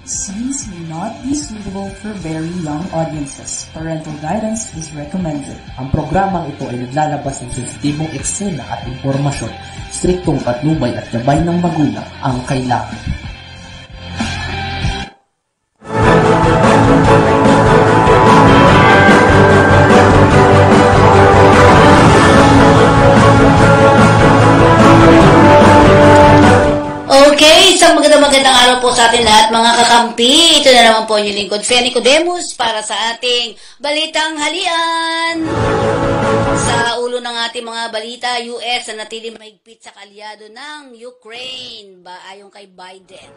Scenes may not be suitable for very young audiences. Parental guidance is recommended. Ang programang ito ay naglalabas ng sensitibong eksena at impormasyon. Striktong patnubay at gabay ng magulang ang kailangan. Okay, isang magandang araw po sa atin lahat mga kakampi. Ito na naman po yung lingkod, Feni Codemus, para sa ating Balitang Halian. Sa ulo ng ating mga balita, US na natili mahigpit sa kaalyado ng Ukraine ayon kay Biden.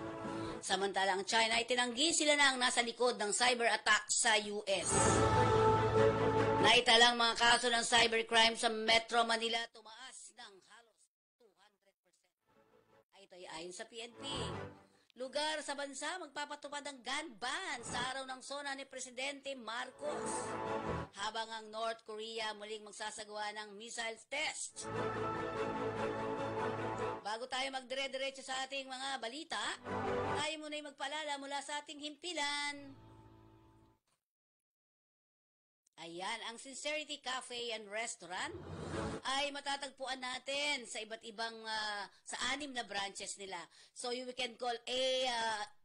Samantala ang China ay tinanggi sila na ang nasa likod ng cyber attack sa US. Naitalang mga kaso ng cybercrime sa Metro Manila tumaas ng halos 200%. Ito ay ayon sa PNP. Lugar sa bansa magpapatupad ng gun ban sa araw ng sona ni Presidente Marcos. Habang ang North Korea muling magsasagawa ng missile test. Bago tayo magdire-diretso sa ating mga balita, tayo muna'y magpaalala mula sa ating himpilan. Ayan, ang Sincerity Cafe and Restaurant ay matatagpuan natin sa iba't ibang, sa 6 na branches nila. So you can call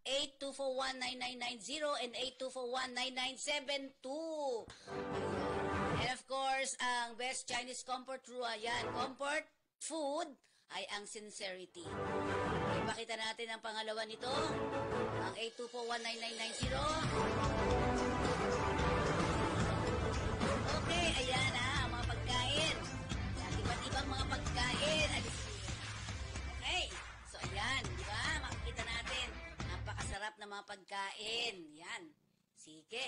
8241-9990 and 8241-9972. And of course, ang best Chinese comfort food, ayan, comfort food ay ang Sincerity. Ipakita natin ang pangalawa nito, ang 8241-9990. Okay, ayan ang mga pagkain. Iba't ibang mga pagkain. Okay, so ayan, di ba? Makikita natin, napakasarap na mga pagkain. Yan, sige.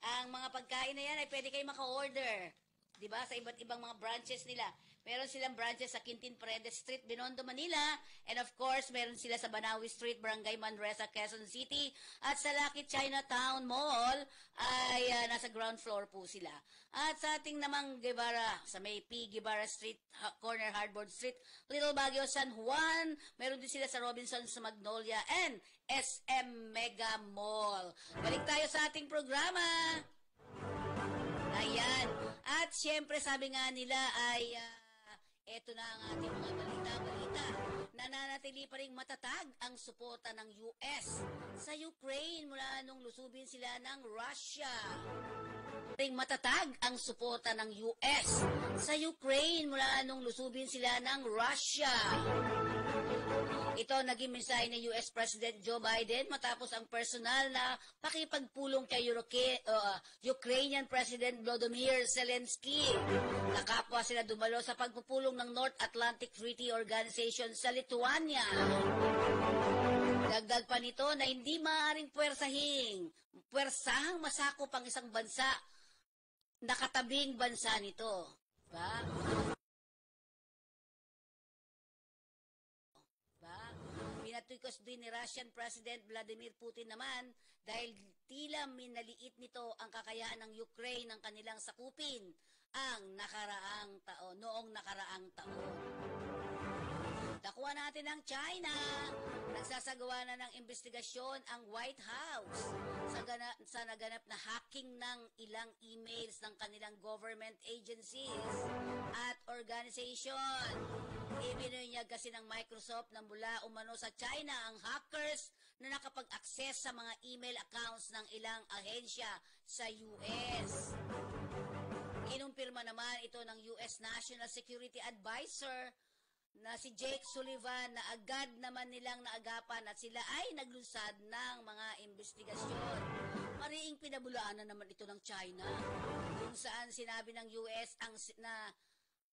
Ang mga pagkain na yan ay pwede kayo maka-order. Di ba? Sa iba't ibang mga branches nila. Meron silang branches sa Quintin Paredes Street, Binondo, Manila. And of course, meron sila sa Banawi Street, Barangay Manresa, Quezon City. At sa Lucky Chinatown Mall ay nasa ground floor po sila. At sa ating namang Guevara, sa may P. Guevara Street, corner Hardboard Street, Little Baguio, San Juan. Meron din sila sa Robinson, sa Magnolia, and SM Mega Mall. Balik tayo sa ating programa. Ayan. At syempre, sabi nga nila ay eto na ang ating mga balita. Nananatili pa rin matatag ang suporta ng US sa Ukraine mula nung lusubin sila ng Russia. Matatag ang suporta ng US sa Ukraine mula nung lusubin sila ng Russia. Ito naging mensahe ni US President Joe Biden matapos ang personal na pakipagpulong kay Ukrainian President Volodymyr Zelensky. Nakapwa sila dumalo sa pagpupulong ng North Atlantic Treaty Organization sa Lithuania. Dagdag pa nito na hindi maaaring puwersahang masakop ang isang bansa na katabing bansa nito. Ba? Pinatukos din ni Russian President Vladimir Putin naman dahil tila minaliit nito ang kakayahan ng Ukraine ng kanilang sakupin noong nakaraang taon. Dakuha natin ang China. Nagsasagawa na ng investigasyon ang White House sa naganap na hacking ng ilang emails ng kanilang government agencies at organization. Ibinunyag kasi ng Microsoft na mula umano sa China ang hackers na nakapag-access sa mga email accounts ng ilang ahensya sa US. Kinumpirma naman ito ng US National Security Advisor na si Jake Sullivan na agad naman nilang naagapan at sila ay naglunsad ng mga investigasyon. Mariing pinabulaanan naman ito ng China, kung saan sinabi ng US na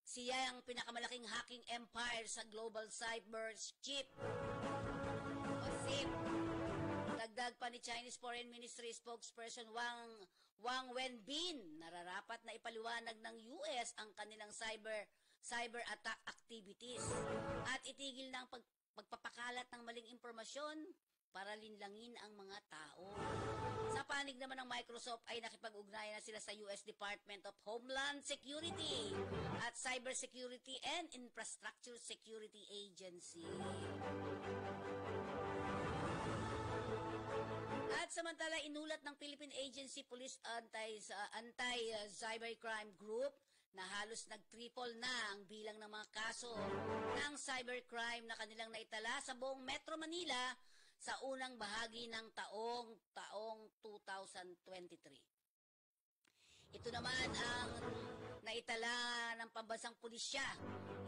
siya ang pinakamalaking hacking empire sa global cyber chip o SIP. Dagdag pa ni Chinese Foreign Ministry spokesperson Wang Wenbin, nararapat na ipaliwanag ng US ang kanilang cyber attack activities at itigil na ang pagpapakalat ng maling impormasyon para linlangin ang mga tao. Sa panig naman ng Microsoft ay nakipag-ugnayan na sila sa US Department of Homeland Security at Cybersecurity and Infrastructure Security Agency. Samantala, inulat ng Philippine Agency Police Anti-Cybercrime Group na halos nag-triple na ang bilang ng mga kaso ng cybercrime na kanilang naitala sa buong Metro Manila sa unang bahagi ng taong 2023. Ito naman ang naitala ng pambansang pulisya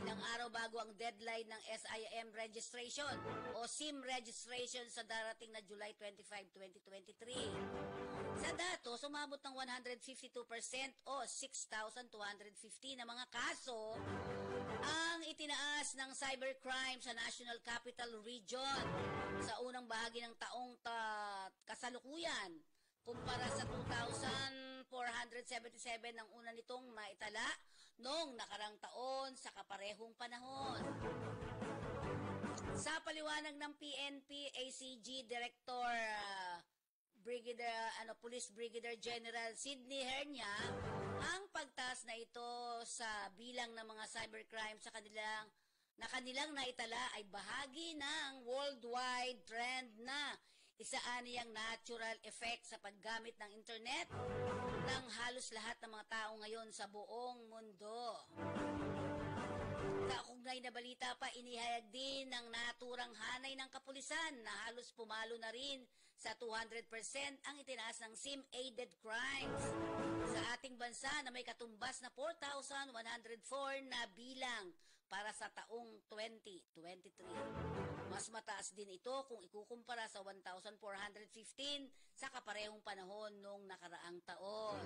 ilang araw bago ang deadline ng SIM registration o SIM registration sa darating na July 25, 2023. Sa datos, umabot ng 152% o 6,250 na mga kaso ang itinaas ng cybercrime sa National Capital Region sa unang bahagi ng taong kasalukuyan kumpara sa 2,477 ng una nitong maitala noong nakarang taon sa kaparehong panahon. Sa paliwanag ng PNP ACG Director Police Brigadier General Sidney Hernia, ang pagtaas na ito sa bilang ng mga cybercrime sa kanilang naitala ay bahagi ng worldwide trend na isaaniyang natural effect sa paggamit ng internet ng halos lahat ng mga tao ngayon sa buong mundo. Kaugnay na balita pa, inihayag din ng naturang hanay ng kapulisan na halos pumalo na rin sa 200% ang itinaas ng SIM-aided crimes sa ating bansa na may katumbas na 4,104 na bilang para sa taong 2023. Mas mataas din ito kung ikukumpara sa 1,415 sa kaparehong panahon noong nakaraang taon.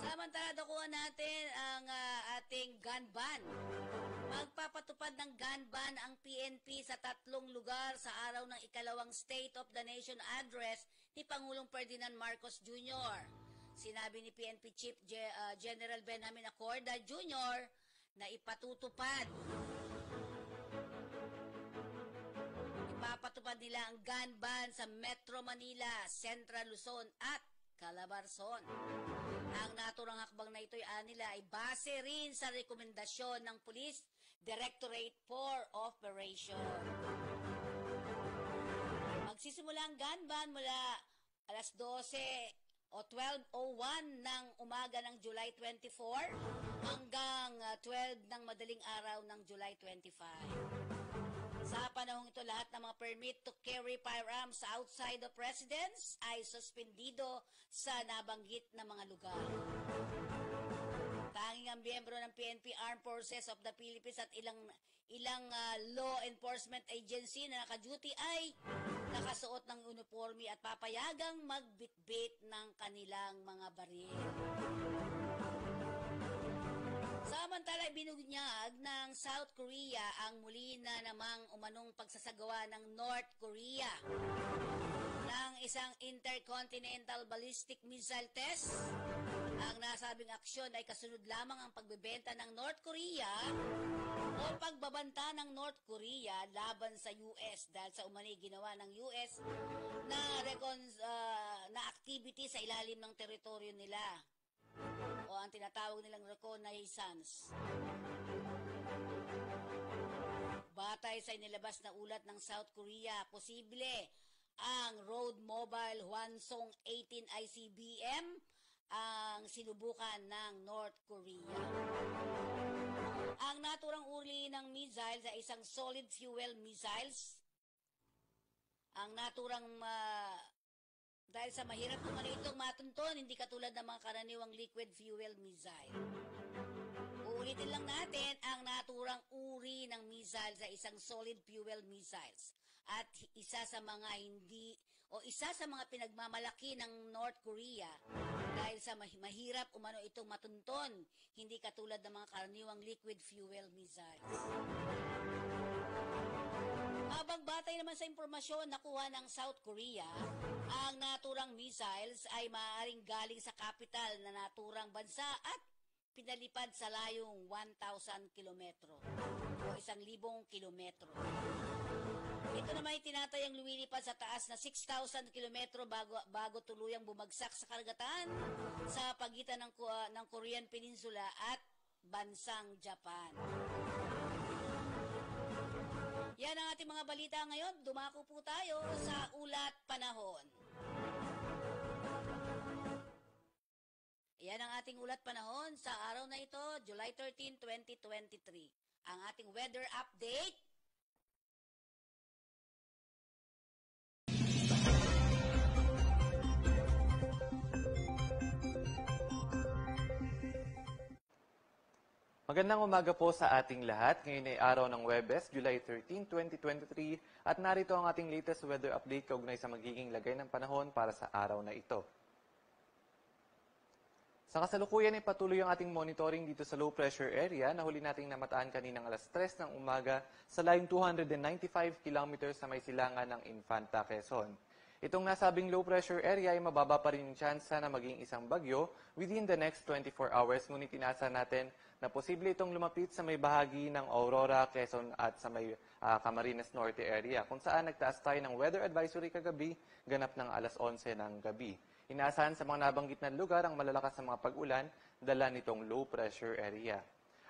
Samantala, dakuhan natin ang ating gun ban. Magpapatupad ng gun ban ang PNP sa 3 lugar sa araw ng ikalawang State of the Nation Address ni Pangulong Ferdinand Marcos Jr. Sinabi ni PNP Chief General Benjamin Acorda Jr. na ipapatupad nila ang gun ban sa Metro Manila, Central Luzon at Calabarzon. Ang naturang hakbang na ito'y nila ay base rin sa rekomendasyon ng Police Directorate for Operation. Magsisimula ang gun ban mula alas 12 o 12:01 ng umaga ng July 24 hanggang 12 ng madaling araw ng July 25. Sa panahong ito, lahat ng mga permit to carry firearms outside of residence ay suspendido sa nabanggit na mga lugar. Tanging ang miyembro ng PNP Armed Forces of the Philippines at ilang law enforcement agency na naka-duty ay nakasuot ng uniforme at papayagang magbitbit ng kanilang mga baril. Samantala, binunyag ng South Korea ang muli na namang umanong pagsasagawa ng North Korea ng isang intercontinental ballistic missile test. Ang nasabing aksyon ay kasunod lamang ang pagbebenta ng North Korea o pagbabanta ng North Korea laban sa US dahil sa umani ginawa ng US na activity sa ilalim ng teritoryo nila o ang tinatawag nilang reconnaissance. Batay sa inilabas na ulat ng South Korea, posible ang Road Mobile Hwasong 18 ICBM ang sinubukan ng North Korea. Ang naturang uri ng missiles ay isang solid fuel missiles. Ang naturang dahil sa mahirap naman itong matunton, hindi katulad ng mga karaniwang liquid fuel missile. Uulitin lang natin ang naturang uri ng missile sa isang solid fuel missiles. At isa sa mga pinagmamalaki ng North Korea dahil sa mahirap umano itong matunton, hindi katulad ng mga karaniwang liquid fuel missiles. Habang batay naman sa impormasyon nakuha ng South Korea, ang naturang missiles ay maaaring galing sa kapital na naturang bansa at pinalipad sa layong 1,000 kilometro o 1,000 kilometro. Ito naman ay tinatayang lumilipad sa taas na 6,000 kilometro bago tuluyang bumagsak sa karagatan sa pagitan ng Korean Peninsula at bansang Japan. Yan ang ating mga balita ngayon. Dumako po tayo sa ulat panahon. Yan ang ating ulat panahon sa araw na ito, July 13, 2023. Ang ating weather update. Magandang umaga po sa ating lahat. Ngayon ay araw ng Huwebes, July 13, 2023 at narito ang ating latest weather update kaugnay sa magiging lagay ng panahon para sa araw na ito. Sa kasalukuyan ay patuloy ang ating monitoring dito sa low pressure area na huli nating namataan kaninang alas 3 ng umaga sa layong 295 km sa may silangan ng Infanta, Quezon. Itong nasabing low pressure area ay mababa pa rin yung tsansa na maging isang bagyo within the next 24 hours, ngunit inasa natin na posible itong lumapit sa may bahagi ng Aurora, Quezon at sa may Camarines Norte area, kung saan nagtaas tayo ng weather advisory kagabi, ganap ng alas 11 ng gabi. Inaasahan sa mga nabanggit na lugar ang malalakas na mga pag-ulan dala nitong low pressure area.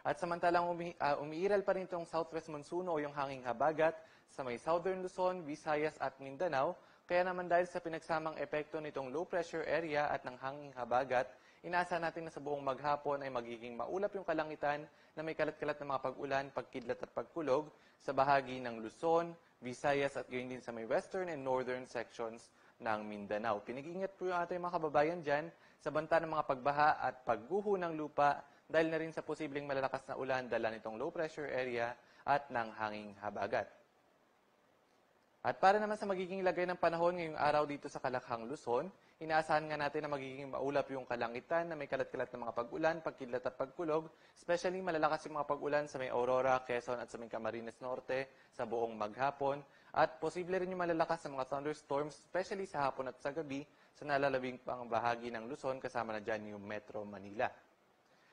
At samantalang umiiral pa rin itong southwest monsoon o yung hanging habagat sa may southern Luzon, Visayas at Mindanao. Kaya naman dahil sa pinagsamang epekto nitong low pressure area at ng hanging habagat, inaasahan natin na sa buong maghapon ay magiging maulap yung kalangitan na may kalat-kalat na mga pag-ulan, pagkidlat at pagkulog sa bahagi ng Luzon, Visayas at gayon din sa may western and northern sections ng Mindanao. Pinag-iingat po yung ating mga kababayan dyan sa banta ng mga pagbaha at pagguho ng lupa dahil na rin sa posibleng malalakas na ulan dala nitong low pressure area at ng hanging habagat. At para naman sa magiging lagay ng panahon ngayong araw dito sa Kalakhang, Luzon, inaasahan nga natin na magiging maulap yung kalangitan na may kalat-kalat na mga pag-ulan, pagkidlat at pagkulog, especially malalakas yung mga pag-ulan sa may Aurora, Quezon at sa may Camarines Norte sa buong maghapon. At posible rin yung malalakas na mga thunderstorms, especially sa hapon at sa gabi sa nalalabing pang bahagi ng Luzon kasama na dyan yung Metro Manila.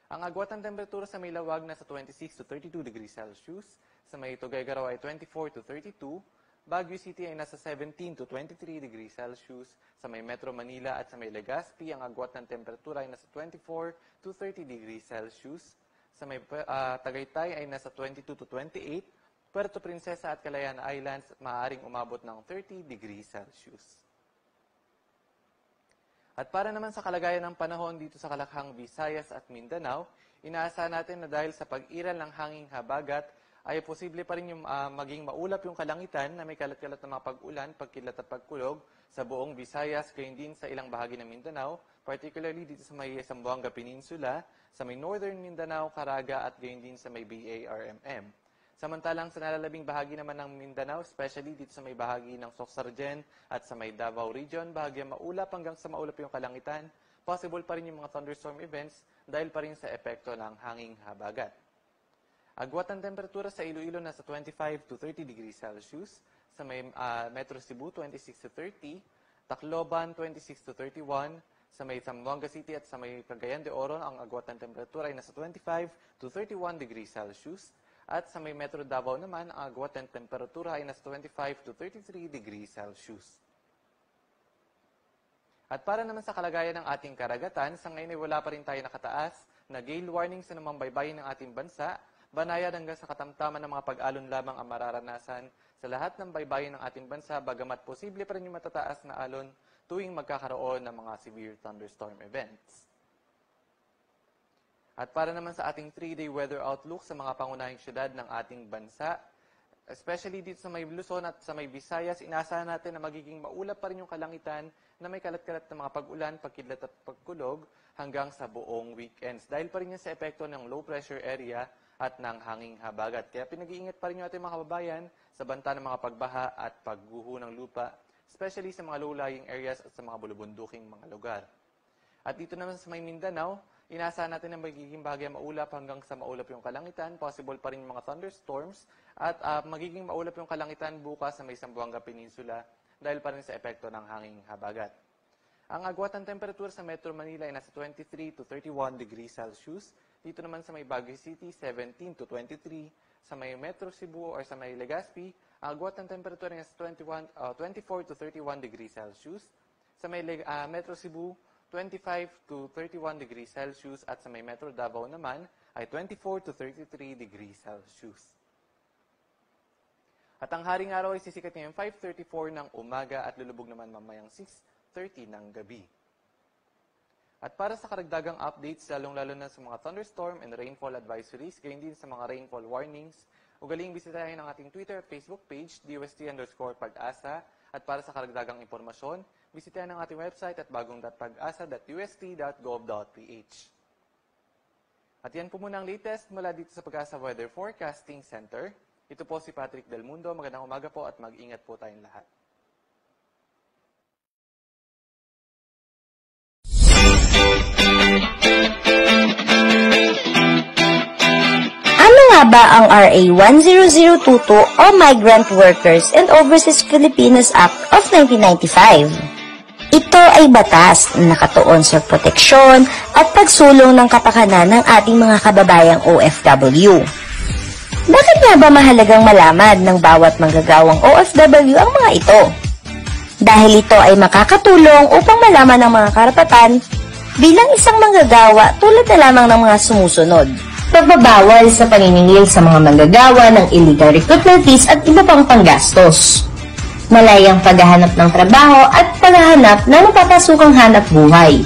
Ang agwat ng temperatura sa may Lawag nasa 26 to 32 degrees Celsius, sa may Tuguegarao ay 24 to 32, Baguio City ay nasa 17 to 23 degrees Celsius. Sa may Metro Manila at sa may Legazpi, ang agwat ng temperatura ay nasa 24 to 30 degrees Celsius. Sa may Tagaytay ay nasa 22 to 28. Puerto Princesa at Calayan Islands maaaring umabot ng 30 degrees Celsius. At para naman sa kalagayan ng panahon dito sa Kalakhang, Visayas at Mindanao, inaasahan natin na dahil sa pag-iral ng hanging habagat, ay posible pa rin yung maging maulap yung kalangitan na may kalat-kalat na mga pag-ulan, pagkilat at pagkulog sa buong Visayas, gayon din sa ilang bahagi ng Mindanao, particularly dito sa may Zamboanga Peninsula, sa may Northern Mindanao, Caraga at gayon din sa may BARMM. Samantalang sa nalalabing bahagi naman ng Mindanao, especially dito sa may bahagi ng Socsargen at sa may Davao Region, bahagi maulap hanggang sa maulap yung kalangitan, possible pa rin yung mga thunderstorm events dahil pa rin sa epekto ng hanging habagat. Agwat ng temperatura sa Iloilo nasa 25 to 30 degrees Celsius, sa may Metro Cebu 26 to 30, Tacloban 26 to 31, sa may Zamboanga City at sa may Cagayan de Oro ang agwat ng temperatura ay nasa 25 to 31 degrees Celsius, at sa may Metro Davao naman ang agwat ng temperatura ay nasa 25 to 33 degrees Celsius. At para naman sa kalagayan ng ating karagatan, sa ngayon ay wala pa rin tayo nakataas na gale warning sa namang baybayin ng ating bansa. Banayad hanggang sa katamtaman ng mga pag-alon lamang ang mararanasan sa lahat ng baybayin ng ating bansa, bagamat posible pa rin yung matataas na alon tuwing magkakaroon ng mga severe thunderstorm events. At para naman sa ating 3-day weather outlook sa mga pangunahing syudad ng ating bansa, especially dito sa may Luzon at sa may Visayas, inaasahan natin na magiging maulap pa rin yung kalangitan na may kalat-kalat na mga pag-ulan, pagkidlat at pagkulog hanggang sa buong weekends. Dahil pa rin yan sa epekto ng low pressure area at ng hanging habagat. Kaya pinag-iingat pa rin yung ating mga kababayan sa banta ng mga pagbaha at pagguho ng lupa, especially sa mga low-lying areas at sa mga bulubunduking mga lugar. At dito naman sa may Mindanao, inaasahan natin na magiging bahagya maulap hanggang sa maulap yung kalangitan, possible pa rin yung mga thunderstorms, at magiging maulap yung kalangitan bukas sa may Zamboanga Peninsula dahil pa rin sa epekto ng hanging habagat. Ang agwat ng temperatura sa Metro Manila ay nasa 23 to 31 degrees Celsius. Dito naman sa may Baguio City, 17 to 23. Sa may Metro Cebu or sa may Legazpi, ang agwat ng temperatura ay nasa 24 to 31 degrees Celsius. Sa may Metro Cebu, 25 to 31 degrees Celsius. At sa may Metro Davao naman ay 24 to 33 degrees Celsius. At ang haring araw ay sisikat ngayong 5:34 ng umaga at lulubog naman mamayang 6:30 ng gabi. At para sa karagdagang updates, lalong-lalo na sa mga thunderstorm and rainfall advisories, gayon din sa mga rainfall warnings, ugaling bisitahin ang ating Twitter at Facebook page, DUST_Pag-asa. At para sa karagdagang impormasyon, bisitahin ang ating website at bagong.pag-asa.ust.gov.ph. At yan po muna ang latest mula dito sa Pag-asa Weather Forecasting Center. Ito po si Patrick Del Mundo. Magandang umaga po at mag-ingat po tayong lahat. Ano nga ba ang RA 10022 o Migrant Workers and Overseas Filipinos Act of 1995? Ito ay batas na nakatuon sa proteksyon at pagsulong ng kapakanan ng ating mga kababayang OFW. Bakit nga ba mahalagang malaman ng bawat manggagawang OFW ang mga ito? Dahil ito ay makakatulong upang malaman ang mga karapatan bilang isang manggagawa tulad na lamang ng mga sumusunod. Pagbabawal sa paniningil sa mga manggagawa ng illegal recruitment fees at iba pang panggastos. Malayang paghahanap ng trabaho at paghahanap ng mapapasukang hanap buhay.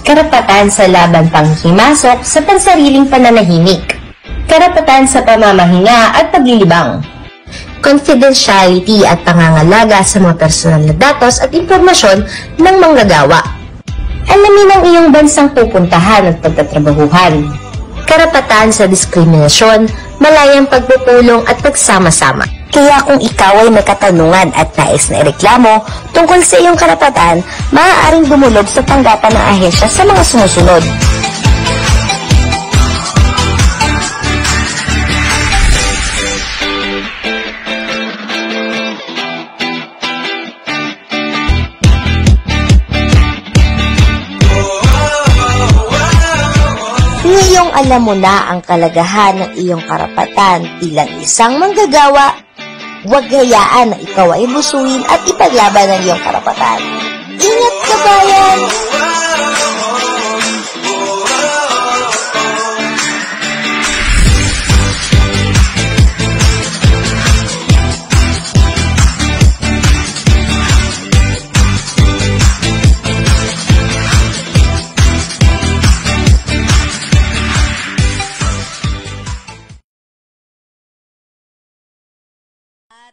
Karapatan sa laban panghimasok sa pansariling pananahimik. Karapatan sa pamamahinga at paglilibang. Confidentiality at pangangalaga sa mga personal na datos at impormasyon ng manggagawa. Alamin ang iyong bansang pupuntahan at pagtatrabahuhan. Karapatan sa diskriminasyon, malayang pagpupulong at pagsama-sama. Kaya kung ikaw ay may katanungan at nais na ireklamo tungkol sa iyong karapatan, maaaring dumulog sa tanggapan ng ahensya sa mga sumusunod. Ngayong alam mo na ang kalagahan ng iyong karapatan bilang isang manggagawa, huwag hayaan na ikaw ay busuin at ipaglaban ang iyong karapatan. Ingat ka, bayan!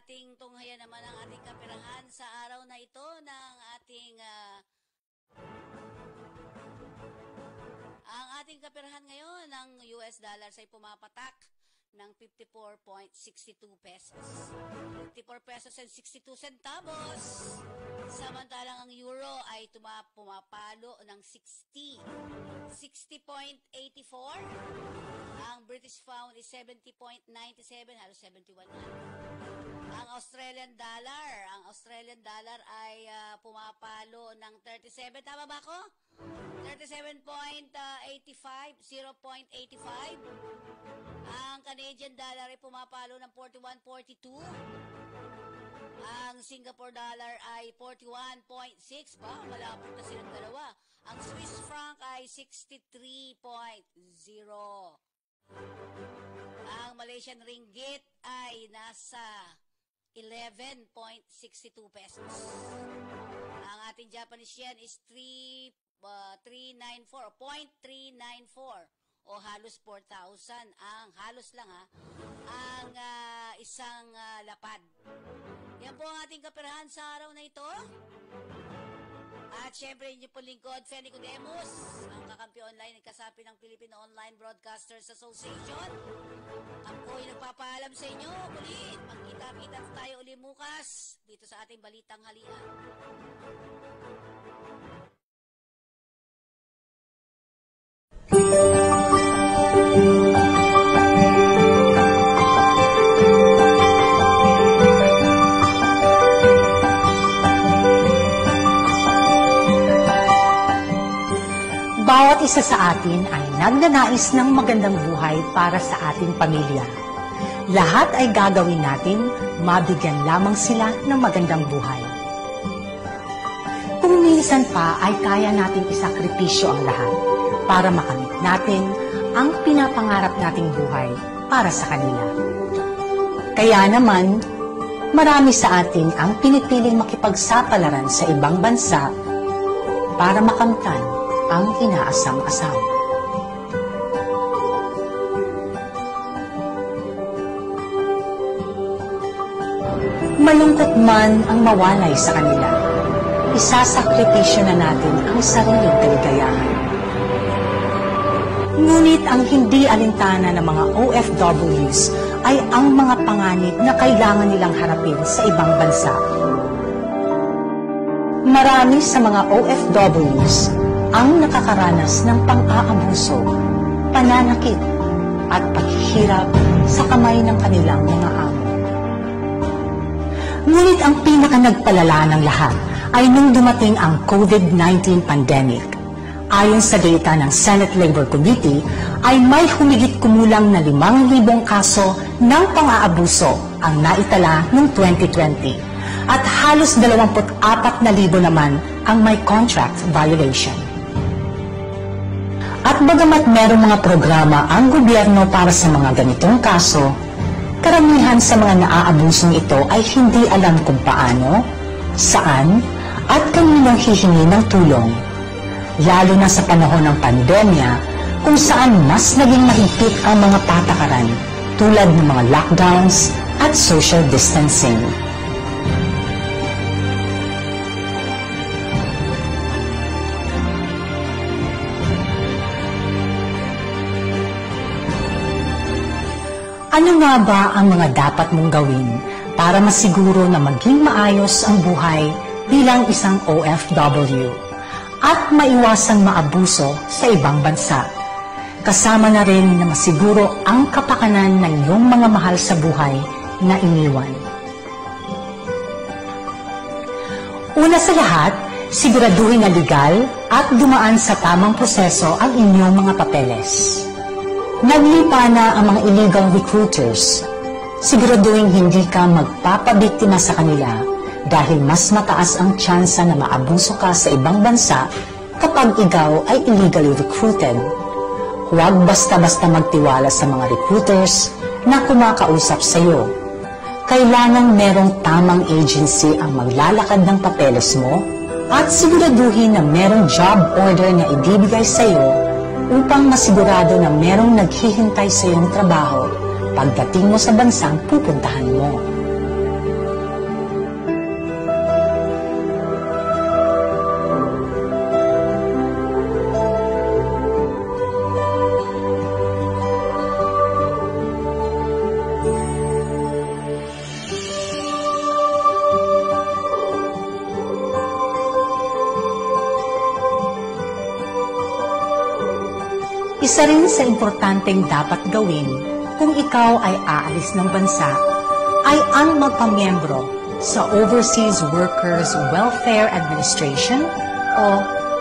Ating tunghayan naman ang ating kapirahan sa araw na ito ng ating ang ating kapirahan ngayon ng US dollars ay pumapatak ng 54.62 pesos. 54 pesos and 62 centavos. Samantalang ang euro ay pumapalo ng 60.84. Ang British pound is 70.97, halos 71 na. Ang Australian dollar ay pumapalo ng 37, tama ba ako? 37.85, 0.85. Ang Canadian dollar ay pumapalo ng 41.42. Ang Singapore dollar ay 41.6 pa, malapit na silang dalawa. Ang Swiss franc ay 63.0. Ang Malaysian ringgit ay nasa 11.62 pesos. Ang ating Japanese yen is 394, 0.394 o halos 4,000 ang halos lang ang isang lapad. Yan po ang ating kapirahan sa araw na ito. At syempre, inyo po lingkod, Feni Codemus, ang kakampi online at kasapi ng Philippine Online Broadcasters Association. Ako'y nagpapaalam sa inyo, muli, magkita-kita tayo uli bukas dito sa ating Balitang Halian. Bawat isa sa atin ay nagnanais ng magandang buhay para sa ating pamilya. Lahat ay gagawin natin, mabigyan lamang sila ng magandang buhay. Kung minsan pa ay kaya natin isakripisyo ang lahat para makamit natin ang pinapangarap nating buhay para sa kanila. Kaya naman, marami sa atin ang pinipiling makipagsapalaran sa ibang bansa para makamtan ang inaasam-asam. Malungkot man ang mawalay sa kanila, isasakripisyo na natin ang sariling kaligayahan. Ngunit ang hindi alintana ng mga OFWs ay ang mga panganib na kailangan nilang harapin sa ibang bansa. Marami sa mga OFWs ang nakakaranas ng pang-aabuso, pananakit, at paghihirap sa kamay ng kanilang mga amo. Ngunit ang pinaka-nagpalala ng lahat ay nung dumating ang COVID-19 pandemic. Ayon sa data ng Senate Labor Committee, ay may humigit kumulang na 5,000 kaso ng pang-aabuso ang naitala noong 2020 at halos 24,000 naman ang may contract violation. At bagamat merong mga programa ang gobyerno para sa mga ganitong kaso, karamihan sa mga naaabusong ito ay hindi alam kung paano, saan, at kaninong hihingi ng tulong. Lalo na sa panahon ng pandemya, kung saan mas naging mahigpit ang mga patakaran tulad ng mga lockdowns at social distancing. Ano nga ba ang mga dapat mong gawin para masiguro na maging maayos ang buhay bilang isang OFW at maiwasang maabuso sa ibang bansa? Kasama na rin na masiguro ang kapakanan ng iyong mga mahal sa buhay na iniwan. Una sa lahat, siguraduhin na legal at dumaan sa tamang proseso ang inyong mga papeles. Naglipa na ang mga illegal recruiters. Siguraduhin hindi ka magpapabiktima sa kanila dahil mas mataas ang tsansa na maabuso ka sa ibang bansa kapag ikaw ay illegally recruited. Huwag basta-basta magtiwala sa mga recruiters na kumakausap sa iyo. Kailangang merong tamang agency ang maglalakad ng papeles mo at siguraduhin na merong job order na ibibigay sa iyo upang masigurado na merong naghihintay sa iyong trabaho pagdating mo sa bansang pupuntahan mo. Isa rin sa importanteng dapat gawin kung ikaw ay aalis ng bansa ay ang magpamiyembro sa Overseas Workers Welfare Administration o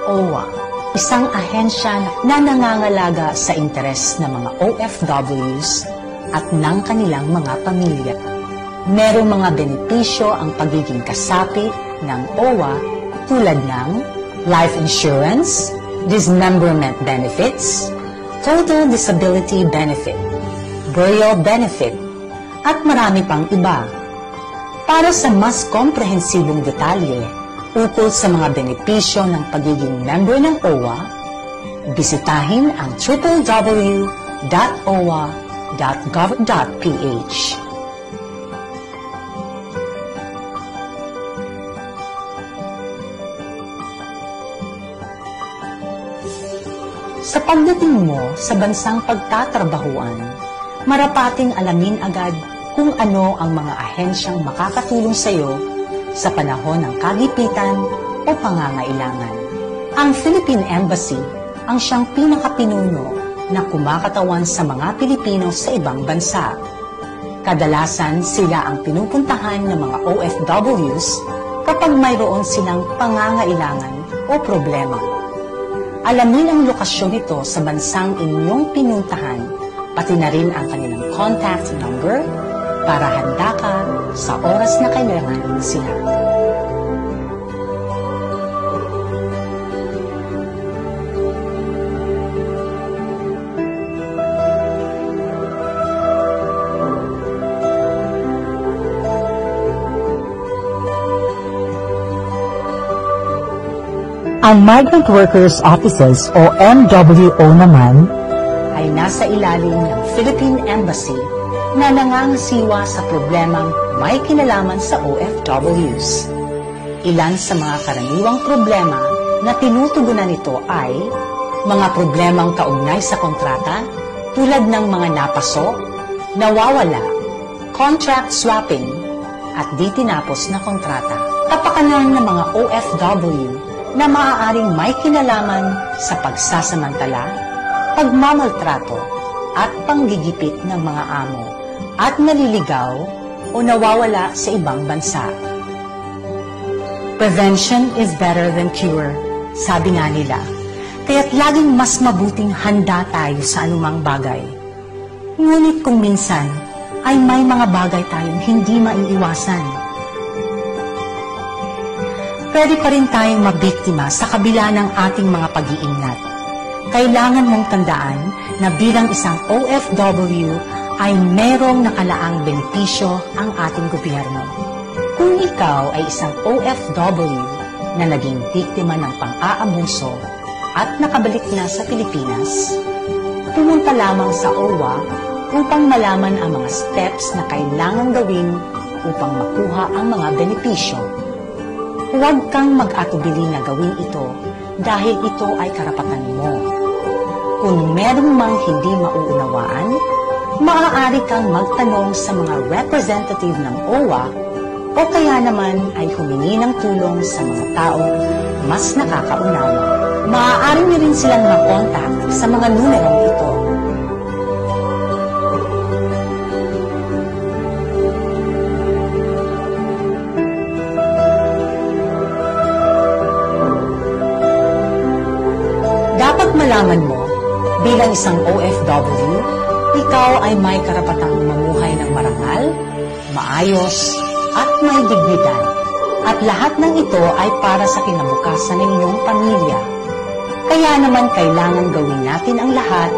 OWA, isang ahensya na nangangalaga sa interes ng mga OFWs at ng kanilang mga pamilya. Merong mga benepisyo ang pagiging kasapi ng OWA tulad ng life insurance, dismemberment benefits, total disability benefit, burial benefit, at marami pang iba. Para sa mas komprehensibong detalye ukol sa mga benepisyo ng pagiging member ng OWA, bisitahin ang www.owa.gov.ph. Sa pagdating mo sa bansang pagtatrabahuan, marapating alamin agad kung ano ang mga ahensyang makakatulong sa iyo sa panahon ng kagipitan o pangangailangan. Ang Philippine Embassy ang siyang pinakapinuno na kumakatawan sa mga Pilipino sa ibang bansa. Kadalasan sila ang pinupuntahan ng mga OFWs kapag mayroon silang pangangailangan o problema. Alamin ang lokasyon nito sa bansang inyong pinuntahan, pati na rin ang kanilang contact number para handa ka sa oras na kailangan sila. Ang Migrant Workers Offices o MWO naman ay nasa ilalim ng Philippine Embassy na nangangasiwa sa problemang may kinalaman sa OFWs. Ilan sa mga karaniwang problema na tinutugunan nito ay mga problemang kaugnay sa kontrata tulad ng mga napasok, nawawala, contract swapping, at di tinapos na kontrata. Kapakanan ng mga OFW na maaaring may kinalaman sa pagsasamantala, pagmamaltrato, at panggigipit ng mga amo at naliligaw o nawawala sa ibang bansa. Prevention is better than cure, sabi nga nila. Kaya't laging mas mabuting handa tayo sa anumang bagay. Ngunit kung minsan ay may mga bagay tayong hindi maiiwasan. Pwede pa rin tayong mabiktima sa kabila ng ating mga pag-iingat. Kailangan mong tandaan na bilang isang OFW ay merong nakalaang benepisyo ang ating gobyerno. Kung ikaw ay isang OFW na naging biktima ng pang-aabuso at nakabalik na sa Pilipinas, pumunta lamang sa OWA upang malaman ang mga steps na kailangang gawin upang makuha ang mga benepisyo. Huwag kang mag-atubili na gawin ito dahil ito ay karapatan mo. Kung meron mang hindi mauunawaan, maaari kang magtanong sa mga representative ng OWA o kaya naman ay humingi ng tulong sa mga taong mas nakakaunawa. Maaari niyo rin silang makontak sa mga numerong ito. Dapat malaman mo, bilang isang OFW, ikaw ay may karapatang mamuhay ng marangal, maayos, at may dignidad. At lahat ng ito ay para sa kinabukasan ng iyong pamilya. Kaya naman kailangan gawin natin ang lahat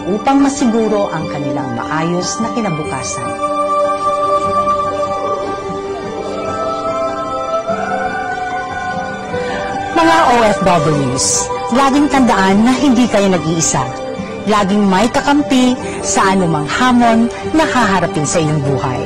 upang masiguro ang kanilang maayos na kinabukasan. Mga OFWs, laging tandaan na hindi kayo nag-iisa. Laging may kakampi sa anumang hamon na haharapin sa iyong buhay.